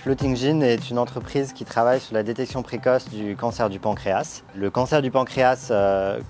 Floating Gene est une entreprise qui travaille sur la détection précoce du cancer du pancréas. Le cancer du pancréas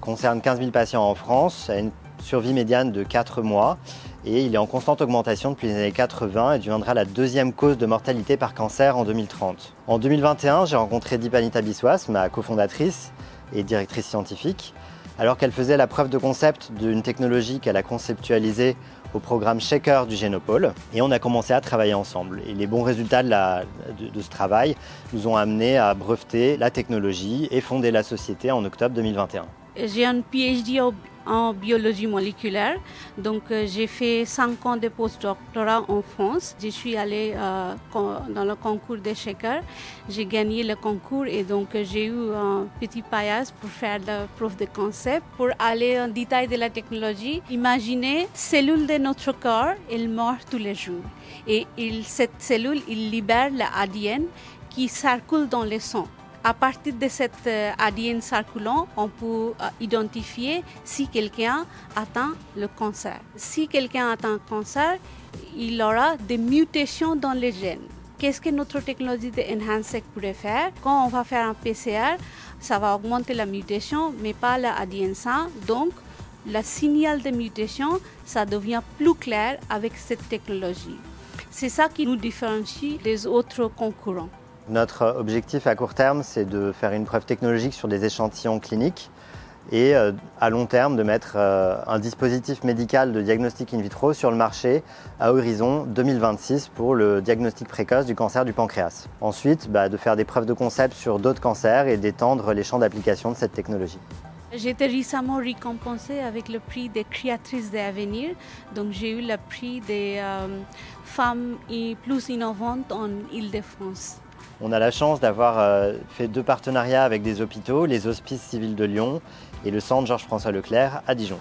concerne 15 000 patients en France, a une survie médiane de 4 mois et il est en constante augmentation depuis les années 80 et deviendra la deuxième cause de mortalité par cancer en 2030. En 2021, j'ai rencontré Deepanita Biswas, ma cofondatrice et directrice scientifique, alors qu'elle faisait la preuve de concept d'une technologie qu'elle a conceptualisée au programme Shaker du Génopôle et on a commencé à travailler ensemble. Et les bons résultats de ce travail nous ont amenés à breveter la technologie et fonder la société en octobre 2021. J'ai un PhD en biologie moléculaire, donc j'ai fait 5 ans de postdoctorat en France. Je suis allée dans le concours de Shaker, j'ai gagné le concours et donc j'ai eu un petit paillage pour faire la preuve de concept. Pour aller en détail de la technologie, imaginez, cellule de notre corps, elle meurt tous les jours et cette cellule, il libère l'ADN qui circule dans le sang. À partir de cet ADN circulant, on peut identifier si quelqu'un atteint le cancer. Si quelqu'un atteint le cancer, il aura des mutations dans les gènes. Qu'est-ce que notre technologie de EnhanceSEQ pourrait faire? Quand on va faire un PCR, ça va augmenter la mutation, mais pas l'ADN sain. Donc, le signal de mutation, ça devient plus clair avec cette technologie. C'est ça qui nous différencie des autres concurrents. Notre objectif à court terme, c'est de faire une preuve technologique sur des échantillons cliniques et à long terme de mettre un dispositif médical de diagnostic in vitro sur le marché à horizon 2026 pour le diagnostic précoce du cancer du pancréas. Ensuite, de faire des preuves de concept sur d'autres cancers et d'étendre les champs d'application de cette technologie. J'ai été récemment récompensée avec le prix des créatrices d'avenir. Donc j'ai eu le prix des femmes plus innovantes en Île-de-France. On a la chance d'avoir fait 2 partenariats avec des hôpitaux, les Hospices civils de Lyon et le Centre Georges-François Leclerc à Dijon.